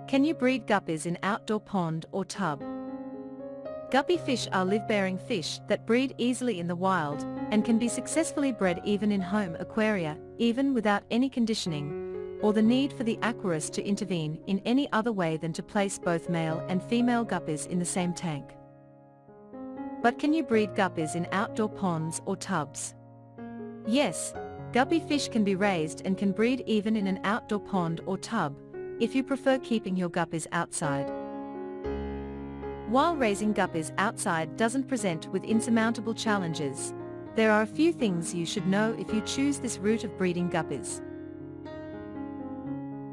Can you breed guppies in outdoor pond or tub? Guppy fish are live-bearing fish that breed easily in the wild, and can be successfully bred even in home aquaria, even without any conditioning, or the need for the aquarist to intervene in any other way than to place both male and female guppies in the same tank. But can you breed guppies in outdoor ponds or tubs? Yes, guppy fish can be raised and can breed even in an outdoor pond or tub, if you prefer keeping your guppies outside. While raising guppies outside doesn't present with insurmountable challenges, there are a few things you should know if you choose this route of breeding guppies.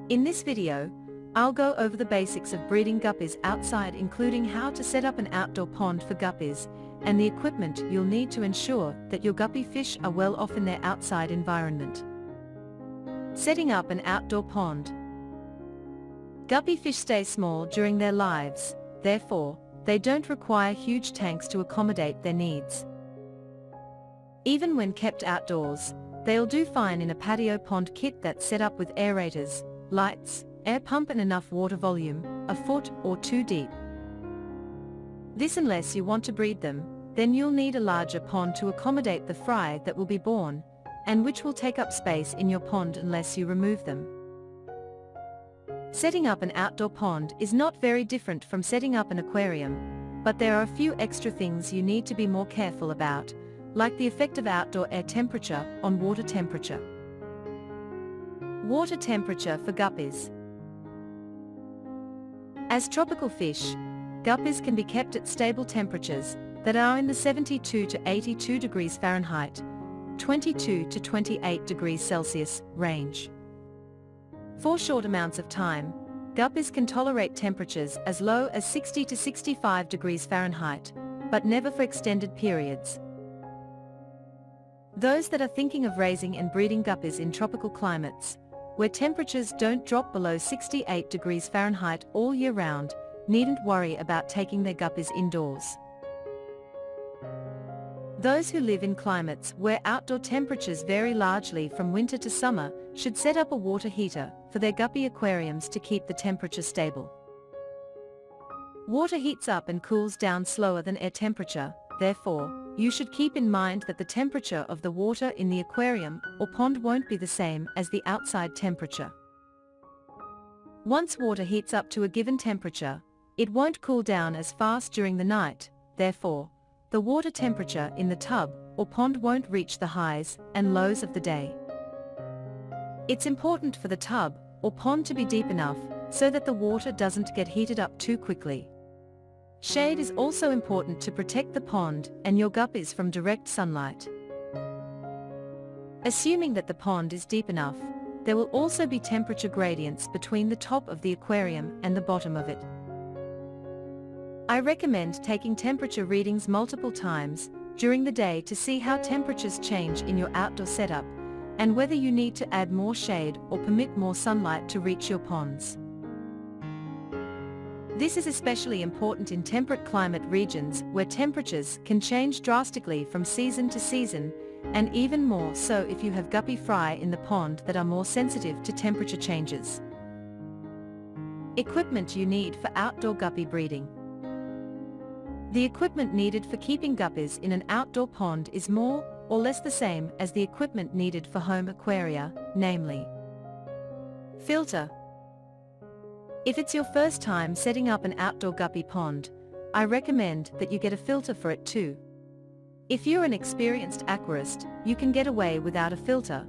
In this video, I'll go over the basics of breeding guppies outside, including how to set up an outdoor pond for guppies, and the equipment you'll need to ensure that your guppy fish are well off in their outside environment. Setting up an outdoor pond. Guppy fish stay small during their lives, therefore, they don't require huge tanks to accommodate their needs. Even when kept outdoors, they'll do fine in a patio pond kit that's set up with aerators, lights, air pump and enough water volume, a foot or two deep. This unless you want to breed them, then you'll need a larger pond to accommodate the fry that will be born, and which will take up space in your pond unless you remove them. Setting up an outdoor pond is not very different from setting up an aquarium, but there are a few extra things you need to be more careful about, like the effect of outdoor air temperature on water temperature. Water temperature for guppies. As tropical fish, guppies can be kept at stable temperatures that are in the 72 to 82 degrees Fahrenheit, 22 to 28 degrees Celsius range. For short amounts of time, guppies can tolerate temperatures as low as 60 to 65 degrees Fahrenheit, but never for extended periods. Those that are thinking of raising and breeding guppies in tropical climates, where temperatures don't drop below 68 degrees Fahrenheit all year round, needn't worry about taking their guppies indoors. Those who live in climates where outdoor temperatures vary largely from winter to summer should set up a water heater for their guppy aquariums to keep the temperature stable. Water heats up and cools down slower than air temperature, therefore, you should keep in mind that the temperature of the water in the aquarium or pond won't be the same as the outside temperature. Once water heats up to a given temperature, it won't cool down as fast during the night, therefore, the water temperature in the tub or pond won't reach the highs and lows of the day. It's important for the tub or pond to be deep enough so that the water doesn't get heated up too quickly. Shade is also important to protect the pond and your guppies from direct sunlight. Assuming that the pond is deep enough, there will also be temperature gradients between the top of the aquarium and the bottom of it. I recommend taking temperature readings multiple times during the day to see how temperatures change in your outdoor setup, and whether you need to add more shade or permit more sunlight to reach your ponds. This is especially important in temperate climate regions where temperatures can change drastically from season to season, and even more so if you have guppy fry in the pond that are more sensitive to temperature changes. Equipment you need for outdoor guppy breeding. The equipment needed for keeping guppies in an outdoor pond is more or less the same as the equipment needed for home aquaria, namely filter. If it's your first time setting up an outdoor guppy pond, I recommend that you get a filter for it too. If you're an experienced aquarist, you can get away without a filter,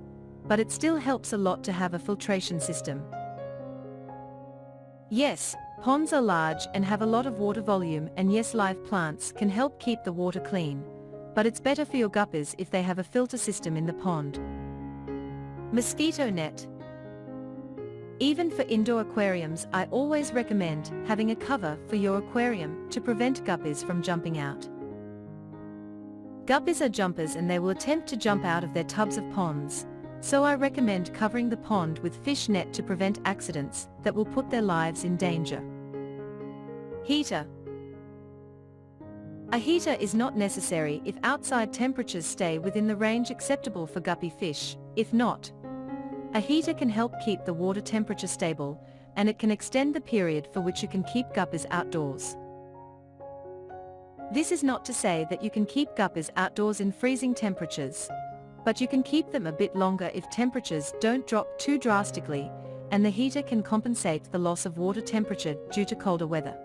but it still helps a lot to have a filtration system. Yes, ponds are large and have a lot of water volume, and yes, live plants can help keep the water clean, but it's better for your guppies if they have a filter system in the pond. Mosquito net. Even for indoor aquariums, I always recommend having a cover for your aquarium to prevent guppies from jumping out. Guppies are jumpers and they will attempt to jump out of their tubs of ponds, so I recommend covering the pond with fish net to prevent accidents that will put their lives in danger. Heater. A heater is not necessary if outside temperatures stay within the range acceptable for guppy fish. If not, a heater can help keep the water temperature stable, and it can extend the period for which you can keep guppies outdoors. This is not to say that you can keep guppies outdoors in freezing temperatures, but you can keep them a bit longer if temperatures don't drop too drastically, and the heater can compensate the loss of water temperature due to colder weather.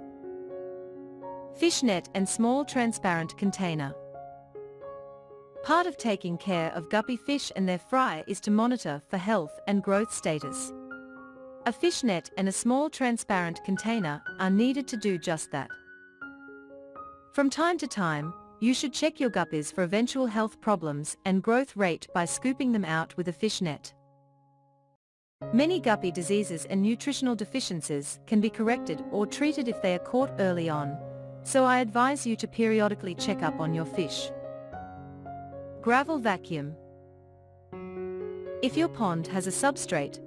Fish net and small transparent container. Part of taking care of guppy fish and their fry is to monitor for health and growth status. A fish net and a small transparent container are needed to do just that. From time to time, you should check your guppies for eventual health problems and growth rate by scooping them out with a fish net. Many guppy diseases and nutritional deficiencies can be corrected or treated if they are caught early on, so I advise you to periodically check up on your fish. Gravel vacuum. If your pond has a substrate,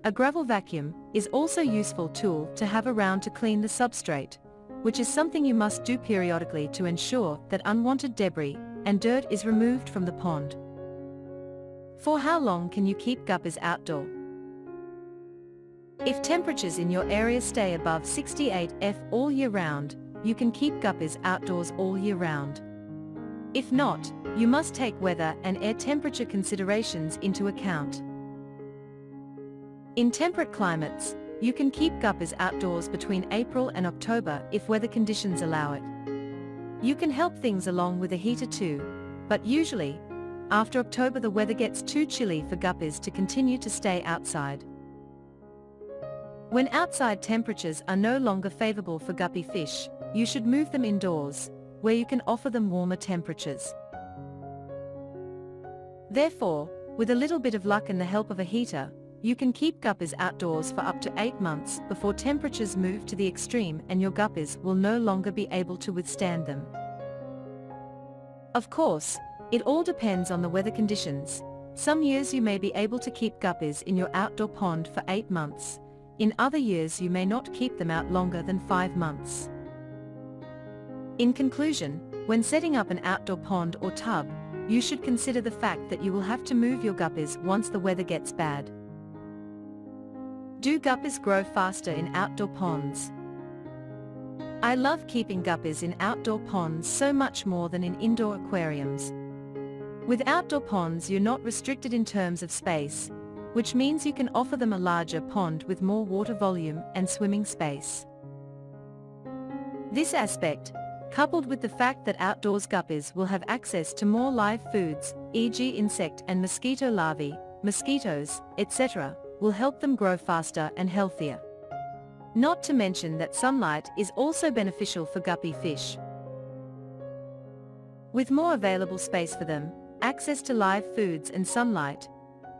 a gravel vacuum is also a useful tool to have around to clean the substrate, which is something you must do periodically to ensure that unwanted debris and dirt is removed from the pond. For how long can you keep guppies outdoor? If temperatures in your area stay above 68 degrees Fahrenheit all year round, you can keep guppies outdoors all year round. If not, you must take weather and air temperature considerations into account. In temperate climates, you can keep guppies outdoors between April and October if weather conditions allow it. You can help things along with a heater too, but usually, after October the weather gets too chilly for guppies to continue to stay outside. When outside temperatures are no longer favorable for guppy fish, you should move them indoors, where you can offer them warmer temperatures. Therefore, with a little bit of luck and the help of a heater, you can keep guppies outdoors for up to 8 months before temperatures move to the extreme and your guppies will no longer be able to withstand them. Of course, it all depends on the weather conditions. Some years you may be able to keep guppies in your outdoor pond for 8 months. In other years you may not keep them out longer than 5 months. In conclusion, when setting up an outdoor pond or tub, you should consider the fact that you will have to move your guppies once the weather gets bad. Do guppies grow faster in outdoor ponds? I love keeping guppies in outdoor ponds so much more than in indoor aquariums. With outdoor ponds you're not restricted in terms of space, which means you can offer them a larger pond with more water volume and swimming space. This aspect, coupled with the fact that outdoors guppies will have access to more live foods, e.g. insect and mosquito larvae, mosquitoes, etc., will help them grow faster and healthier. Not to mention that sunlight is also beneficial for guppy fish. With more available space for them, access to live foods and sunlight,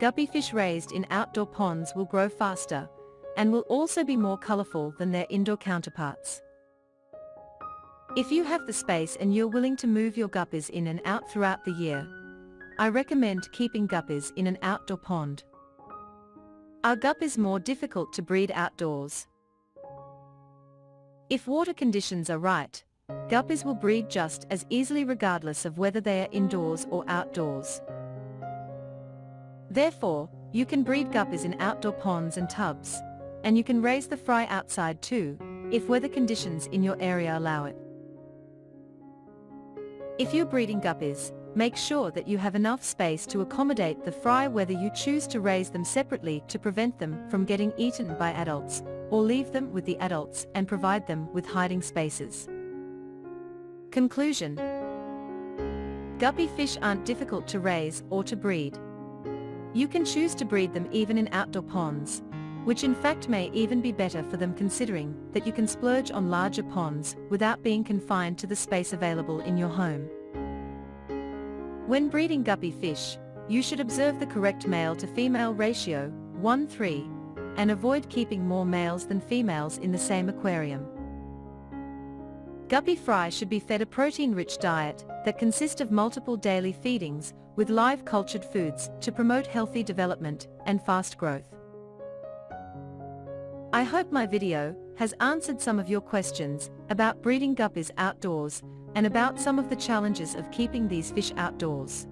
guppy fish raised in outdoor ponds will grow faster, and will also be more colorful than their indoor counterparts. If you have the space and you're willing to move your guppies in and out throughout the year, I recommend keeping guppies in an outdoor pond. Are guppies more difficult to breed outdoors? If water conditions are right, guppies will breed just as easily regardless of whether they are indoors or outdoors. Therefore, you can breed guppies in outdoor ponds and tubs, and you can raise the fry outside too, if weather conditions in your area allow it. If you're breeding guppies, make sure that you have enough space to accommodate the fry whether you choose to raise them separately to prevent them from getting eaten by adults, or leave them with the adults and provide them with hiding spaces. Conclusion: guppy fish aren't difficult to raise or to breed. You can choose to breed them even in outdoor ponds, which in fact may even be better for them considering that you can splurge on larger ponds without being confined to the space available in your home. When breeding guppy fish, you should observe the correct male to female ratio, 1:3, and avoid keeping more males than females in the same aquarium. Guppy fry should be fed a protein-rich diet that consists of multiple daily feedings with live cultured foods to promote healthy development and fast growth. I hope my video has answered some of your questions about breeding guppies outdoors and about some of the challenges of keeping these fish outdoors.